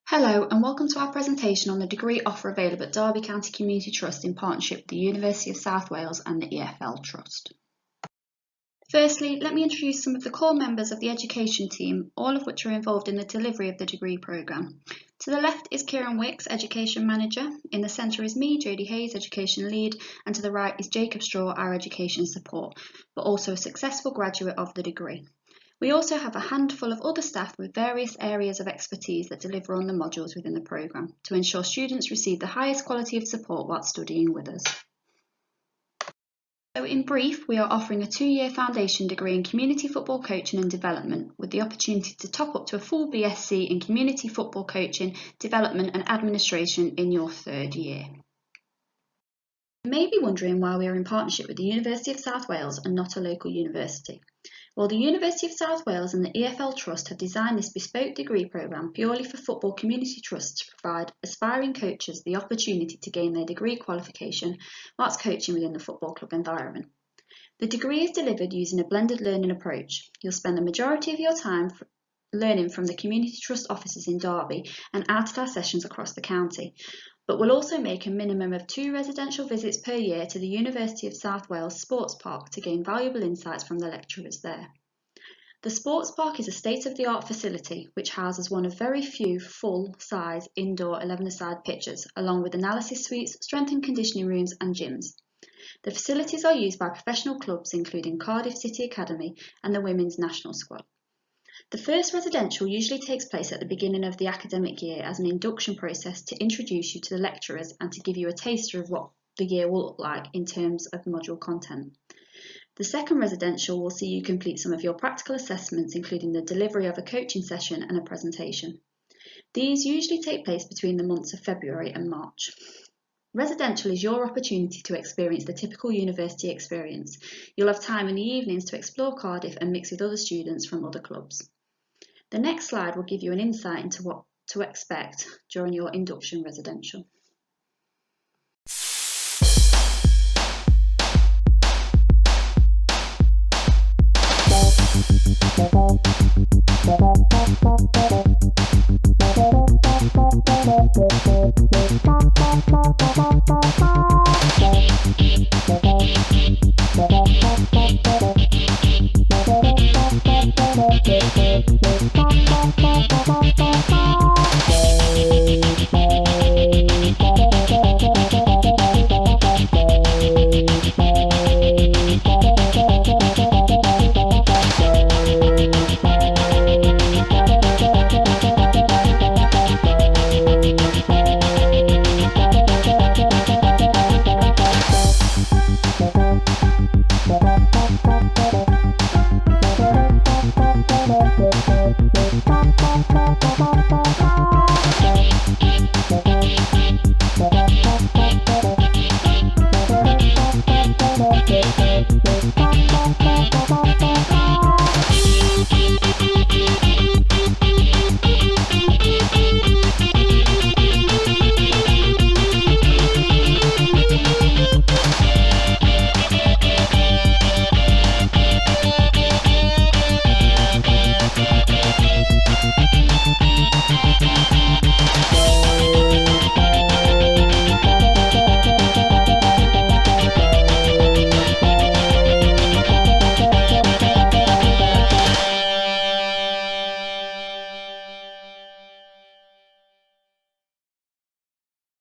Hello and welcome to our presentation on the degree offer available at Derby County Community Trust in partnership with the University of South Wales and the EFL Trust. Firstly, let me introduce some of the core members of the education team, all of which are involved in the delivery of the degree programme. To the left is Kieran Wicks, Education Manager, in the centre is me, Jodie Hayes, Education Lead, and to the right is Jacob Straw, our Education Support, but also a successful graduate of the degree. We also have a handful of other staff with various areas of expertise that deliver on the modules within the programme to ensure students receive the highest quality of support while studying with us. So in brief, we are offering a 2-year foundation degree in community football coaching and development with the opportunity to top up to a full BSc in community football coaching, development and administration in your 3rd year. You may be wondering why we are in partnership with the University of South Wales and not a local university. Well, the University of South Wales and the EFL Trust have designed this bespoke degree programme purely for football community trusts to provide aspiring coaches the opportunity to gain their degree qualification whilst coaching within the football club environment. The degree is delivered using a blended learning approach. You'll spend the majority of your time learning from the community trust offices in Derby and out at our sessions across the county, but we'll also make a minimum of 2 residential visits per year to the University of South Wales Sports Park to gain valuable insights from the lecturers there. The Sports Park is a state-of-the-art facility which houses one of very few full-size indoor 11-a-side pitches, along with analysis suites, strength and conditioning rooms and gyms. The facilities are used by professional clubs including Cardiff City Academy and the Women's National Squad. The first residential usually takes place at the beginning of the academic year as an induction process to introduce you to the lecturers and to give you a taster of what the year will look like in terms of module content. The second residential will see you complete some of your practical assessments, including the delivery of a coaching session and a presentation. These usually take place between the months of February and March. Residential is your opportunity to experience the typical university experience. You'll have time in the evenings to explore Cardiff and mix with other students from other clubs. The next slide will give you an insight into what to expect during your induction residential.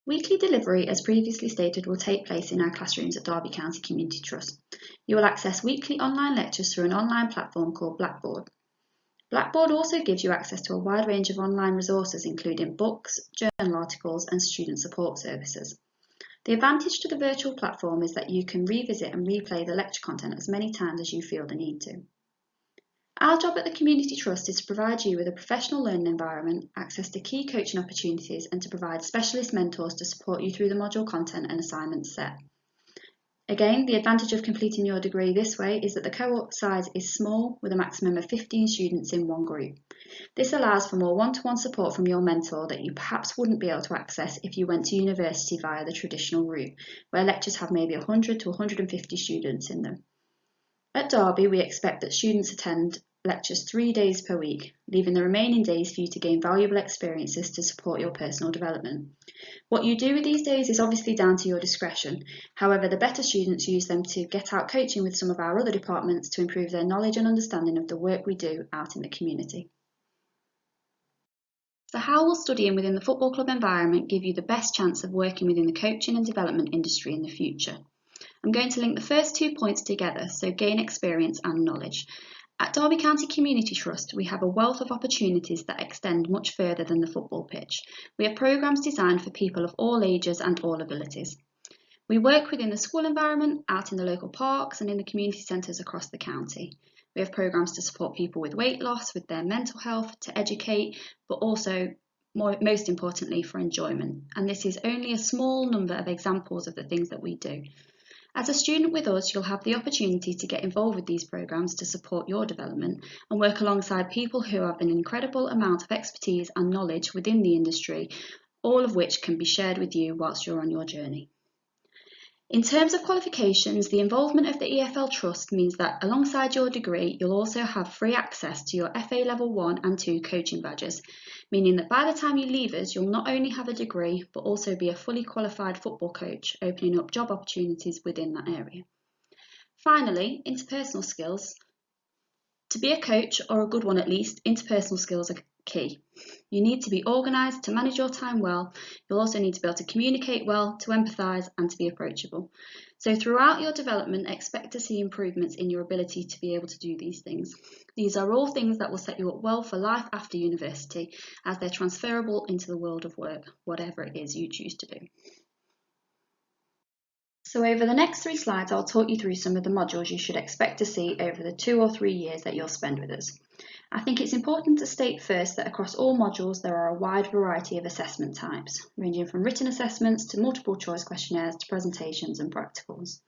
Weekly delivery, as previously stated, will take place in our classrooms at Derby County Community Trust. You will access weekly online lectures through an online platform called Blackboard. Blackboard also gives you access to a wide range of online resources including books, journal articles and student support services. The advantage to the virtual platform is that you can revisit and replay the lecture content as many times as you feel the need to. Our job at the Community Trust is to provide you with a professional learning environment, access to key coaching opportunities and to provide specialist mentors to support you through the module content and assignments set. Again, the advantage of completing your degree this way is that the cohort size is small with a maximum of 15 students in one group. This allows for more one-to-one support from your mentor that you perhaps wouldn't be able to access if you went to university via the traditional route, where lectures have maybe 100 to 150 students in them. At Derby, we expect that students attend lectures 3 days per week, leaving the remaining days for you to gain valuable experiences to support your personal development. What you do with these days is obviously down to your discretion. However, the better students use them to get out coaching with some of our other departments to improve their knowledge and understanding of the work we do out in the community. So how will studying within the football club environment give you the best chance of working within the coaching and development industry in the future? I'm going to link the first 2 points together, so gain experience and knowledge. At Derby County Community Trust, we have a wealth of opportunities that extend much further than the football pitch. We have programmes designed for people of all ages and all abilities. We work within the school environment, out in the local parks and in the community centres across the county. We have programmes to support people with weight loss, with their mental health, to educate, but also, most importantly, for enjoyment. And this is only a small number of examples of the things that we do. As a student with us, you'll have the opportunity to get involved with these programmes to support your development and work alongside people who have an incredible amount of expertise and knowledge within the industry, all of which can be shared with you whilst you're on your journey. In terms of qualifications, the involvement of the EFL Trust means that alongside your degree, you'll also have free access to your FA Level 1 and 2 coaching badges, meaning that by the time you leave us, you'll not only have a degree, but also be a fully qualified football coach, opening up job opportunities within that area. Finally, interpersonal skills. To be a coach, or a good one at least, interpersonal skills are key. You need to be organised to manage your time well. You'll also need to be able to communicate well, to empathise and to be approachable. So throughout your development, expect to see improvements in your ability to be able to do these things. These are all things that will set you up well for life after university, as they're transferable into the world of work, whatever it is you choose to do. So over the next 3 slides, I'll talk you through some of the modules you should expect to see over the 2 or 3 years that you'll spend with us. I think it's important to state first that across all modules there are a wide variety of assessment types, ranging from written assessments to multiple choice questionnaires to presentations and practicals.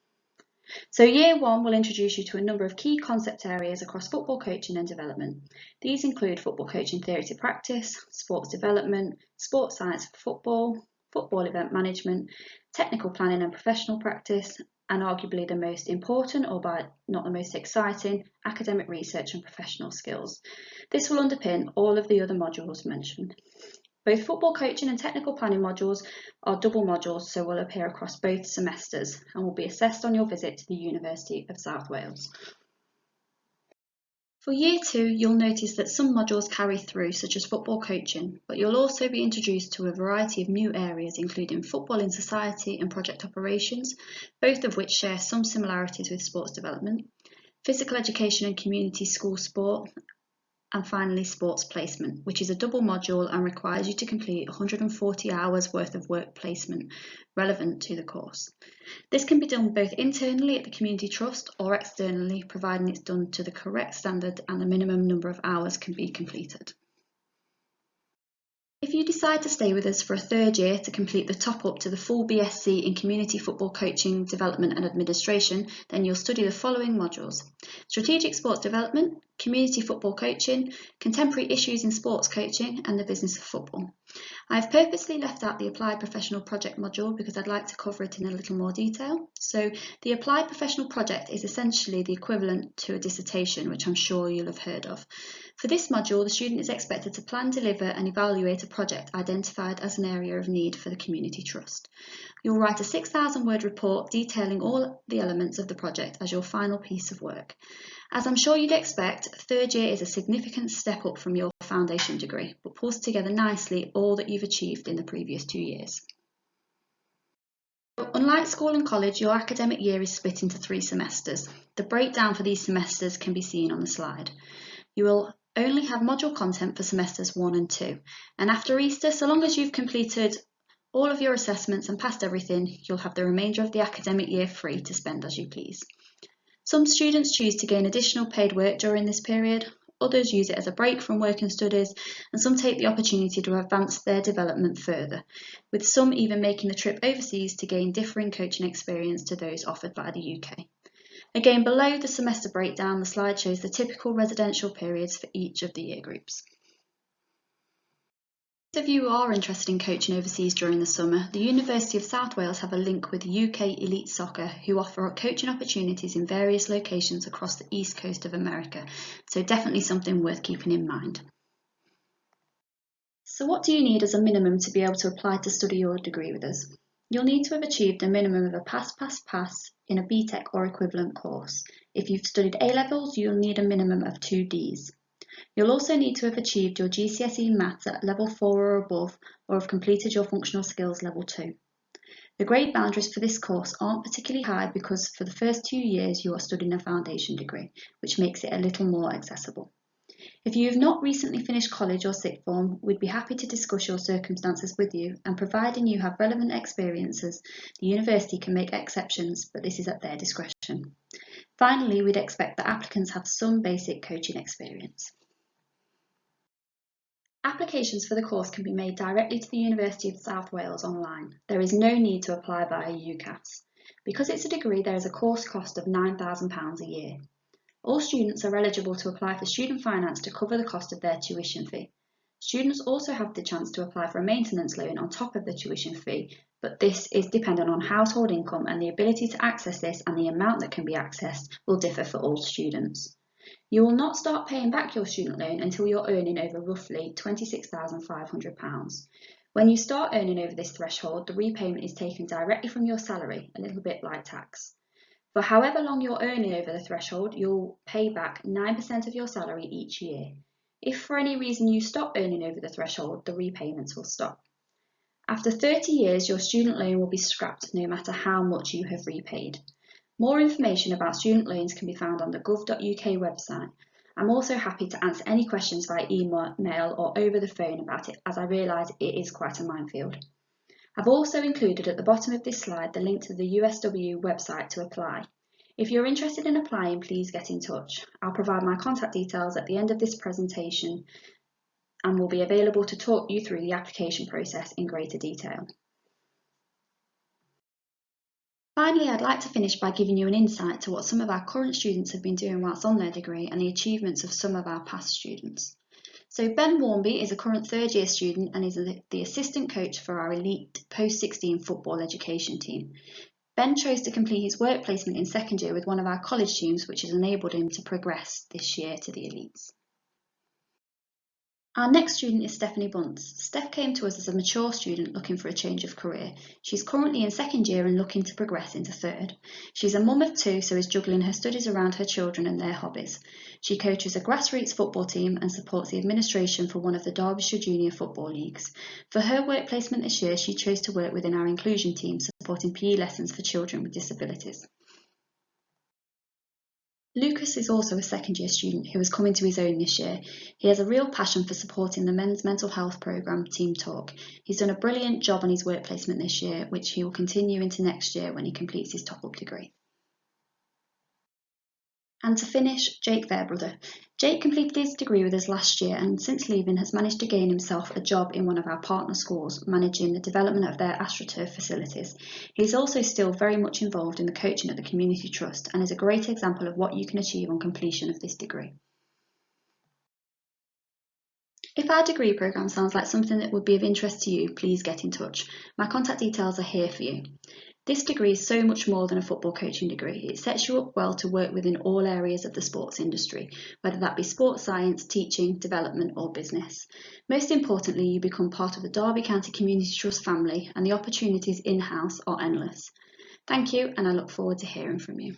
So Year 1 will introduce you to a number of key concept areas across football coaching and development. These include football coaching theory to practice, sports development, sports science for football, football event management, technical planning and professional practice, and arguably the most important, or by not the most exciting, academic research and professional skills. This will underpin all of the other modules mentioned. Both football coaching and technical planning modules are double modules, so will appear across both semesters and will be assessed on your visit to the University of South Wales. For Year 2, you'll notice that some modules carry through, such as football coaching, but you'll also be introduced to a variety of new areas, including football in society and project operations, both of which share some similarities with sports development, physical education and community school sport, and finally sports placement, which is a double module and requires you to complete 140 hours worth of work placement relevant to the course. This can be done both internally at the Community Trust or externally, providing it's done to the correct standard and a minimum number of hours can be completed. If you decide to stay with us for a 3rd year to complete the top up to the full BSc in Community Football Coaching, Development and Administration, then you'll study the following modules: Strategic Sports Development, Community Football Coaching, Contemporary Issues in Sports Coaching and the Business of Football. I've purposely left out the Applied Professional Project module because I'd like to cover it in a little more detail. So the Applied Professional Project is essentially the equivalent to a dissertation, which I'm sure you'll have heard of. For this module, the student is expected to plan, deliver and evaluate a project identified as an area of need for the Community Trust. You'll write a 6,000-word report detailing all the elements of the project as your final piece of work. As I'm sure you'd expect, 3rd year is a significant step up from your foundation degree, but pulls together nicely all that you've achieved in the previous 2 years. Unlike school and college, your academic year is split into 3 semesters. The breakdown for these semesters can be seen on the slide. You will only have module content for semesters 1 and 2, and after Easter, so long as you've completed all of your assessments and passed everything, you'll have the remainder of the academic year free to spend as you please. Some students choose to gain additional paid work during this period, others use it as a break from work and studies, and some take the opportunity to advance their development further, with some even making the trip overseas to gain differing coaching experience to those offered by the UK. Again, below the semester breakdown, the slide shows the typical residential periods for each of the year groups. Those of you who are interested in coaching overseas during the summer, the University of South Wales have a link with UK Elite Soccer, who offer coaching opportunities in various locations across the east coast of America, so definitely something worth keeping in mind. So what do you need as a minimum to be able to apply to study your degree with us? You'll need to have achieved a minimum of a pass in a BTEC or equivalent course. If you've studied A-levels, you'll need a minimum of 2 Ds. You'll also need to have achieved your GCSE Maths at level 4 or above, or have completed your functional skills level 2. The grade boundaries for this course aren't particularly high because for the first 2 years you are studying a foundation degree, which makes it a little more accessible. If you have not recently finished college or sixth form, we'd be happy to discuss your circumstances with you, and providing you have relevant experiences, the university can make exceptions, but this is at their discretion. Finally, we'd expect that applicants have some basic coaching experience. Applications for the course can be made directly to the University of South Wales online. There is no need to apply via UCAS. Because it's a degree, there is a course cost of £9,000 a year. All students are eligible to apply for student finance to cover the cost of their tuition fee. Students also have the chance to apply for a maintenance loan on top of the tuition fee, but this is dependent on household income, and the ability to access this and the amount that can be accessed will differ for all students. You will not start paying back your student loan until you're earning over roughly £26,500. When you start earning over this threshold, the repayment is taken directly from your salary, a little bit like tax. For however long you're earning over the threshold, you'll pay back 9% of your salary each year. If for any reason you stop earning over the threshold, the repayments will stop. After 30 years, your student loan will be scrapped no matter how much you have repaid. More information about student loans can be found on the gov.uk website. I'm also happy to answer any questions via email or over the phone about it, as I realise it is quite a minefield. I've also included at the bottom of this slide the link to the USW website to apply. If you're interested in applying, please get in touch. I'll provide my contact details at the end of this presentation and will be available to talk you through the application process in greater detail. Finally, I'd like to finish by giving you an insight to what some of our current students have been doing whilst on their degree and the achievements of some of our past students. So Ben Warmby is a current third-year student and is the assistant coach for our elite post-16 football education team. Ben chose to complete his work placement in second year with one of our college teams, which has enabled him to progress this year to the elites. Our next student is Stephanie Buntz. Steph came to us as a mature student looking for a change of career. She's currently in second year and looking to progress into third. She's a mum of 2, so is juggling her studies around her children and their hobbies. She coaches a grassroots football team and supports the administration for one of the Derbyshire Junior Football Leagues. For her work placement this year, she chose to work within our inclusion team, supporting PE lessons for children with disabilities. Lucas is also a second year student who has come into his own this year. He has a real passion for supporting the men's mental health programme Team Talk. He's done a brilliant job on his work placement this year, which he will continue into next year when he completes his top-up degree. And to finish, Jake Fairbrother. Jake completed his degree with us last year and since leaving has managed to gain himself a job in one of our partner schools, managing the development of their AstroTurf facilities. He is also still very much involved in the coaching at the Community Trust and is a great example of what you can achieve on completion of this degree. If our degree programme sounds like something that would be of interest to you, please get in touch. My contact details are here for you. This degree is so much more than a football coaching degree. It sets you up well to work within all areas of the sports industry, whether that be sports science, teaching, development or business. Most importantly, you become part of the Derby County Community Trust family and the opportunities in-house are endless. Thank you and I look forward to hearing from you.